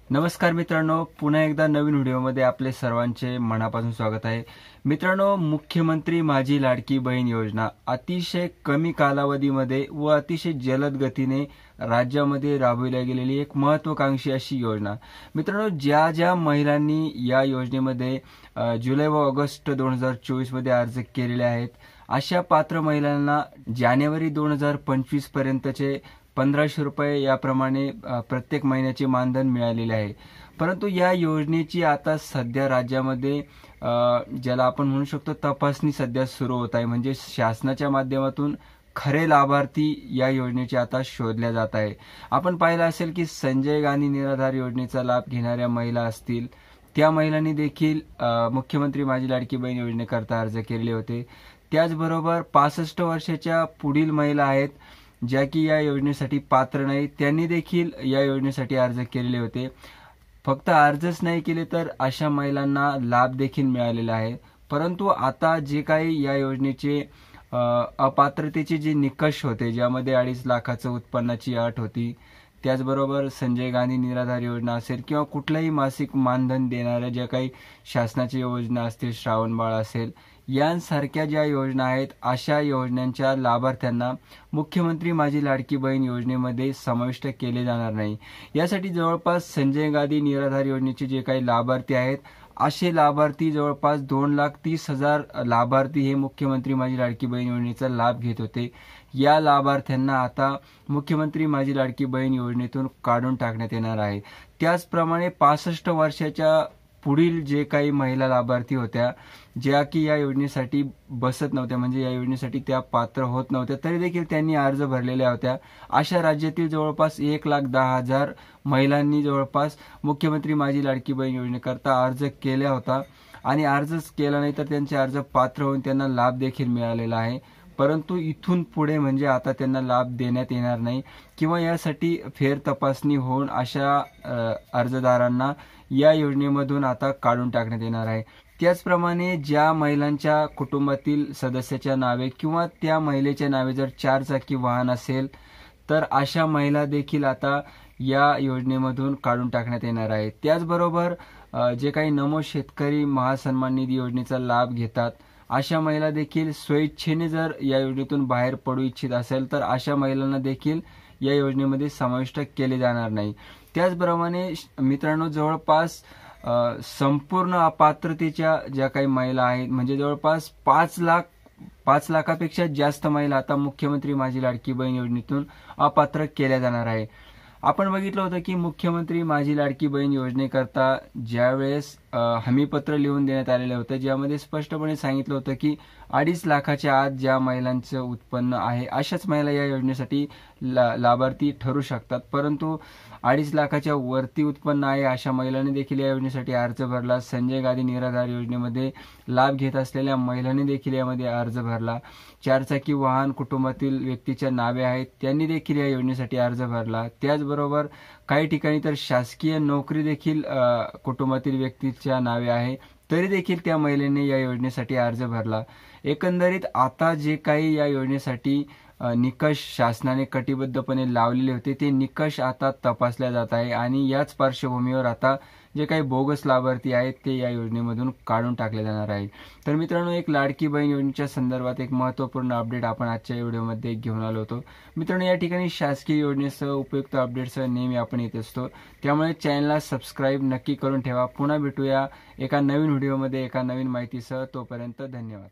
नमस्कार मित्रांनो, पुन्हा एकदा नवीन व्हिडिओमध्ये आपले सर्वांचे मनापासून स्वागत आहे. मित्रांनो, मुख्यमंत्री माझी लाडकी बहीण योजना अतिशय कमी कालावधीमध्ये व अतिशय जलद गतीने राज्यामध्ये राबविल्या गेलेली एक महत्त्वाकांक्षी अशी योजना. मित्रांनो, ज्या ज्या महिलांनी या योजनेमध्ये जुलै व ऑगस्ट 2024 मध्ये अर्ज केलेले आहेत, अशा पात्र महिलांना जानेवारी 2025 पर्यंतचे 1500 रुपये याप्रमाणे प्रत्येक महिन्याचे मानधन मिळालेले आहे. परंतु या योजनेची आता सध्या राज्यामध्ये ज्याला आपण म्हणू शकतो तपासणी सध्या सुरू होत आहे. म्हणजे शासनाच्या माध्यमातून खरे लाभार्थी या योजनेचे आता शोधल्या जात आहे. आपण पाहिलं असेल की संजय गांधी निराधार योजनेचा लाभ घेणाऱ्या महिला असतील, त्या महिलांनी देखील मुख्यमंत्री माझी लाडकी बहीण योजनेकरता अर्ज केलेले होते. त्याचबरोबर 65 वर्षाच्या पुढील महिला आहेत ज्या की या योजनेसाठी पात्र नाही, त्यांनी देखील या योजनेसाठी अर्ज केलेले होते. फक्त अर्जच नाही केले तर अशा महिलांना लाभ देखील मिळालेला आहे. परंतु आता जे काही या योजनेचे अपात्रतेचे जे निकष होते, ज्यामध्ये 2.5 लाखाचं उत्पन्नाची अट होती, त्याचबरोबर संजय गांधी निराधार योजना असेल किंवा कुठल्याही मासिक मानधन देणाऱ्या ज्या काही शासनाच्या योजना असतील, श्रावणबाळ असेल, यांसारख्या ज्या योजना आहेत, अशा योजनांच्या लाभार्थ्यांना मुख्यमंत्री माझी लाडकी बहीण योजनेमध्ये समाविष्ट केले जाणार नाही. यासाठी जवळपास संजय गांधी निराधार योजनेचे जे काही लाभार्थी आहेत, असे लाभार्थी जवळपास 2,30,000 लाभार्थी हे मुख्यमंत्री माझी लाडकी बहीण योजनेचा लाभ घेत होते. या लाभार्थ्यांना आता मुख्यमंत्री माझी लाडकी बहीण योजनेतून काढून टाकण्यात येणार आहे. त्याचप्रमाणे 65 वर्षाच्या पुढील जे काही महिला लाभार्थी होत्या, ज्या की या योजनेसाठी बसत नव्हत्या, म्हणजे या योजनेसाठी त्या पात्र होत नव्हत्या, तरी देखील त्यांनी अर्ज भरलेल्या होत्या, अशा राज्यातील जवळपास 1,10,000 महिलांनी जवळपास मुख्यमंत्री माझी लाडकी बहीण योजनेकरता अर्ज केला होता. आणि अर्जच केला नाही तर त्यांचे अर्ज पात्र होऊन त्यांना लाभ देखील मिळालेला आहे. परंतु इथून पुढे म्हणजे आता त्यांना लाभ देण्यात येणार नाही किंवा यासाठी फेर तपासणी होऊन अशा अर्जदारांना या योजनेमधून आता काढून टाकण्यात येणार आहे. त्याचप्रमाणे ज्या महिलांच्या कुटुंबातील सदस्याच्या नावे किंवा त्या महिलेच्या नावे जर 4 चाकी वाहन असेल, तर अशा महिला देखील आता या योजनेमधून काढून टाकण्यात येणार आहे. त्याचबरोबर जे काही नमो शेतकरी महासन्मान निधी योजनेचा लाभ घेतात, अशा महिला देखील स्वेच्छेने जर या योजनेतून बाहेर पडू इच्छित असेल, तर अशा महिलांना देखील या योजनेमध्ये समाविष्ट केले जाणार नाही. त्याचप्रमाणे मित्रांनो, जवळपास संपूर्ण अपात्रतेच्या ज्या काही महिला आहेत, म्हणजे जवळपास 5 लाखापेक्षा जास्त महिला आता मुख्यमंत्री माझी लाडकी बहीण योजनेतून अपात्र केल्या जाणार आहे. आपण बघितलं होतं की मुख्यमंत्री माझी लाडकी बहीण योजनेकरता ज्यावेळेस हमीपत्र लिहून देण्यात आलेलं होतं, ज्यामध्ये स्पष्टपणे सांगितलं होतं की 2.5 लाखाच्या आत ज्या महिलांचं उत्पन्न आहे, अशाच महिला या योजनेसाठी लाभार्थी ठरू शकतात. परंतु 2.5 लाखाच्या वरती उत्पन्न आहे अशा महिलांनी देखील या योजनेसाठी अर्ज भरला. संजय गांधी निराधार योजनेमध्ये लाभ घेत असलेल्या महिलांनी देखील यामध्ये अर्ज भरला. 4 चाकी वाहन कुटुंबातील व्यक्तीच्या नावे आहेत, त्यांनी देखील या योजनेसाठी अर्ज भरला. त्याचबरोबर काही ठिकाणी तर शासकीय नोकरी देखील कुटुंबातील व्यक्तीच्या नावे आहे, तरी देखील त्या महिलेने या योजनेसाठी अर्ज भरला. एकंदरीत आता जे काही या योजनेसाठी निकष शासनाने कटिबद्धपणे लावलेले होते, ते निकष आता तपासल्या जात आहे आणि याच पार्श्वभूमीवर आता जे काही बोगस लाभार्थी आहेत ते या योजनेमधून काढून टाकले जाणार आहे. तर मित्रांनो, एक लाडकी बहीण योजनेच्या संदर्भात एक महत्त्वपूर्ण अपडेट आपण आजच्या व्हिडिओमध्ये घेऊन आलो होतो. मित्रांनो, या ठिकाणी शासकीय योजनेसह उपयुक्त अपडेट्ससह नेहमी आपण येत असतो, त्यामुळे चॅनलला सबस्क्राईब नक्की करून ठेवा. पुन्हा भेटूया एका नवीन व्हिडिओमध्ये एका नवीन माहितीसह. तोपर्यंत धन्यवाद.